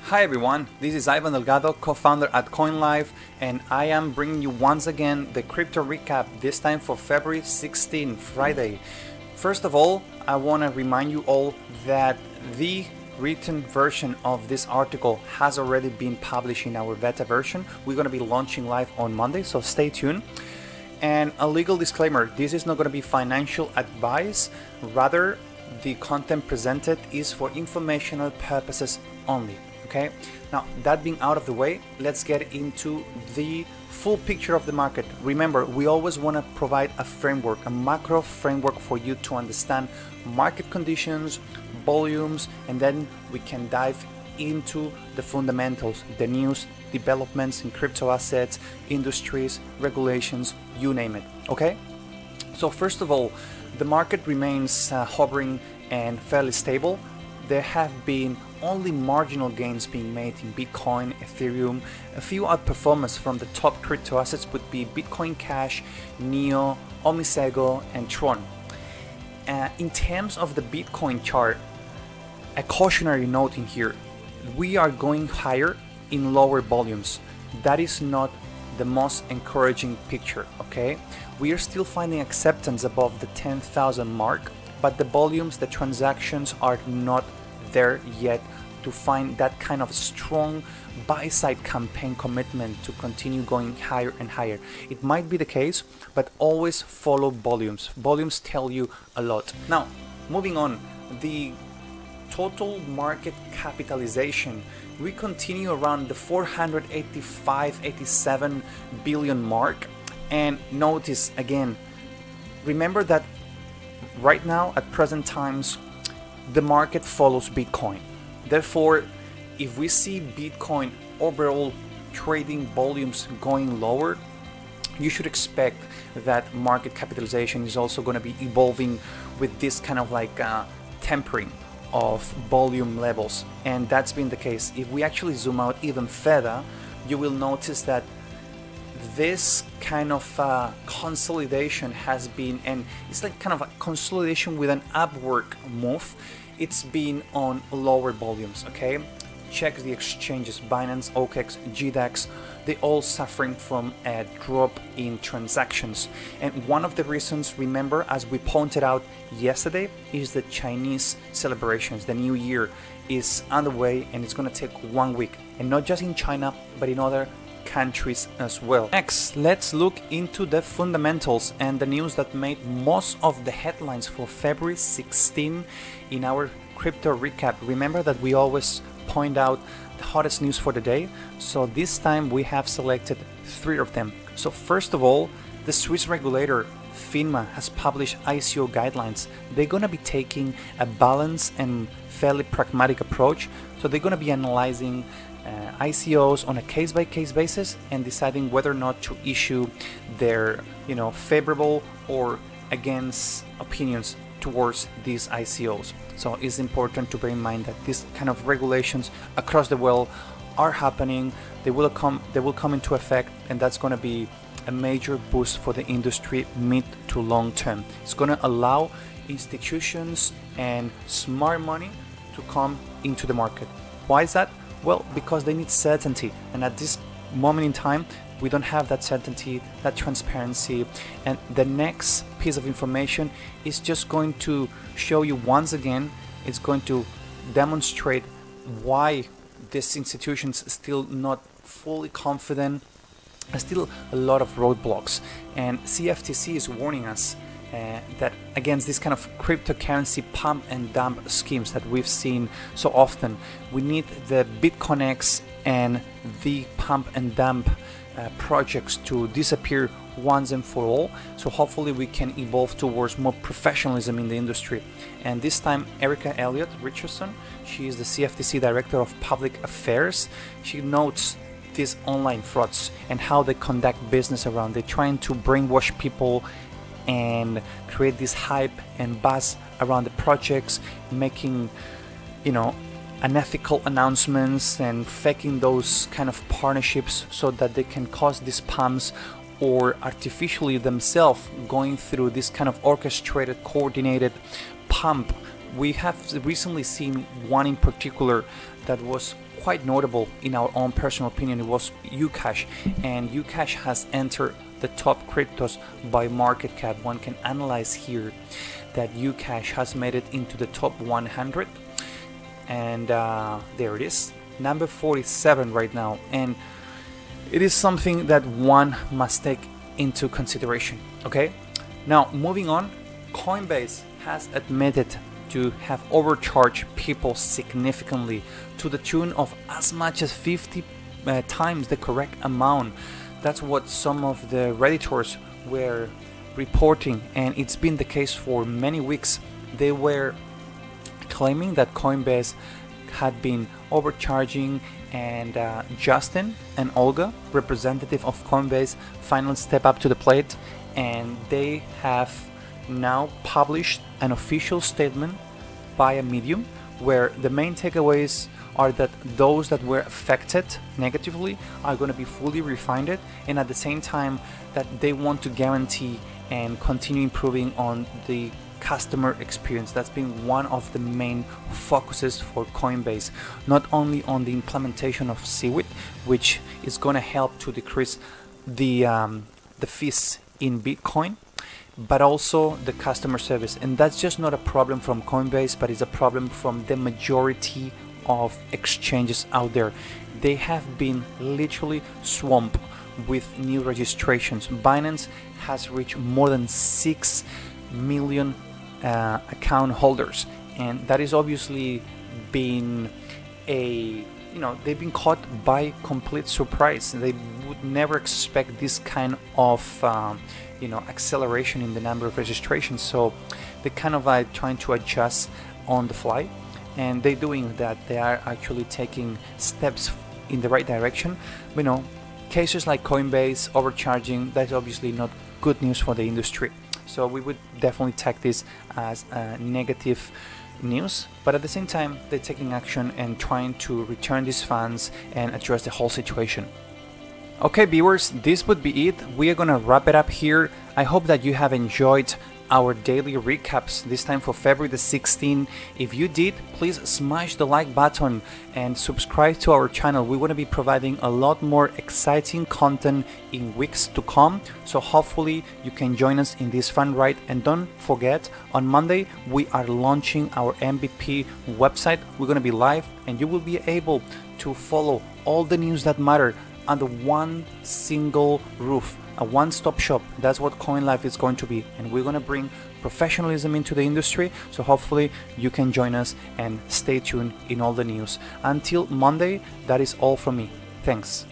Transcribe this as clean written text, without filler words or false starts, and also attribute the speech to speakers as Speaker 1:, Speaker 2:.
Speaker 1: Hi everyone, this is Ivan Delgado, co-founder at CoinLive, and I am bringing you once again the crypto recap, this time for February 16, Friday. First of all, I want to remind you all that the written version of this article has already been published in our beta version. We're going to be launching live on Monday, so stay tuned. And a legal disclaimer, this is not going to be financial advice, rather the content presented is for informational purposes only. Okay, now that being out of the way, let's get into the full picture of the market. Remember, we always want to provide a framework, a macro framework for you to understand market conditions, volumes, and then we can dive into the fundamentals, the news, developments in crypto assets, industries, regulations, you name it. Okay, so first of all, the market remains hovering and fairly stable. There have been only marginal gains being made in Bitcoin, Ethereum. A few outperformers from the top crypto assets would be Bitcoin Cash, Neo, Omisego, and Tron. In terms of the Bitcoin chart, a cautionary note in here, we are going higher in lower volumes. That is not the most encouraging picture, okay? We are still finding acceptance above the 10,000 mark, but the volumes, the transactions are not there yet to find that kind of strong buy-side campaign commitment to continue going higher and higher. It might be the case, but always follow volumes. Volumes tell you a lot. Now, moving on, the total market capitalization, we continue around the 485-87 billion mark. And notice again, remember that right now at present times, the market follows Bitcoin. Therefore, if we see Bitcoin overall trading volumes going lower, you should expect that market capitalization is also going to be evolving with this kind of like tempering of volume levels. And that's been the case. If we actually zoom out even further, you will notice that this kind of consolidation has been, and it's like kind of a consolidation with an upward move. It's been on lower volumes, okay? Check the exchanges, Binance, OKEx, GDAX, they all suffering from a drop in transactions. And one of the reasons, remember, as we pointed out yesterday, is the Chinese celebrations. The new year is underway and it's gonna take 1 week. And not just in China, but in other countries as well. Next, let's look into the fundamentals and the news that made most of the headlines for February 16 in our crypto recap. Remember that we always point out the hottest news for the day, so this time we have selected 3 of them. So first of all, the Swiss regulator FINMA has published ICO guidelines. They're gonna be taking a balanced and fairly pragmatic approach, so they're gonna be analyzing ICOs on a case-by-case basis and deciding whether or not to issue their, favorable or against opinions towards these ICOs. So it's important to bear in mind that these kind of regulations across the world are happening. They will come into effect, and that's going to be a major boost for the industry mid to long term. It's going to allow institutions and smart money to come into the market. Why is that? Well, because they need certainty, and at this moment in time we don't have that certainty, that transparency. And the next piece of information is just going to show you once again, it's going to demonstrate why these institutions are still not fully confident. There's still a lot of roadblocks, and CFTC is warning us that against this kind of cryptocurrency pump and dump schemes that we've seen so often, we need the BitConnects and the pump and dump projects to disappear once and for all. So hopefully we can evolve towards more professionalism in the industry. And this time, Erica Elliott Richardson, she is the CFTC Director of Public Affairs. She notes these online frauds and how they conduct business around. They're trying to brainwash people and create this hype and buzz around the projects, making unethical announcements and faking those kind of partnerships so that they can cause these pumps, or artificially themselves going through this kind of orchestrated, coordinated pump. We have recently seen one in particular that was quite notable in our own personal opinion. It was Ucash, and Ucash has entered the top cryptos by market cap. One can analyze here that Ucash has made it into the top 100, and there it is, number 47 right now, and it is something that one must take into consideration. Okay, now moving on, Coinbase has admitted to have overcharged people significantly to the tune of as much as 50 times the correct amount. That's what some of the Redditors were reporting, and it's been the case for many weeks. They were claiming that Coinbase had been overcharging, and Justin and Olga, representative of Coinbase, finally step up to the plate, and they have now published an official statement by a medium where the main takeaways are that those that were affected negatively are going to be fully refunded, and at the same time that they want to guarantee and continue improving on the customer experience. That's been one of the main focuses for Coinbase, not only on the implementation of Seawit, which is going to help to decrease the fees in Bitcoin, but also the customer service. And that's just not a problem from Coinbase, but it's a problem from the majority of exchanges out there. They have been literally swamped with new registrations. Binance has reached more than 6 million account holders, and that is obviously been a, they've been caught by complete surprise. They would never expect this kind of acceleration in the number of registrations, so they kind of are trying to adjust on the fly, and they're doing that. They are actually taking steps in the right direction. Cases like Coinbase overcharging, that's obviously not good news for the industry, so we would definitely take this as negative news, but at the same time they're taking action and trying to return these funds and address the whole situation. Okay viewers, this would be it. We are gonna wrap it up here. I hope that you have enjoyed our daily recaps, this time for February the 16th. If you did, please smash the like button and subscribe to our channel. We want to be providing a lot more exciting content in weeks to come, so hopefully you can join us in this fun ride. And don't forget, on Monday we are launching our MVP website. We're going to be live, and you will be able to follow all the news that matter under one single roof, a one-stop shop. That's what CoinLive is going to be, and we're going to bring professionalism into the industry, so hopefully you can join us and stay tuned in all the news. Until Monday, that is all from me. Thanks.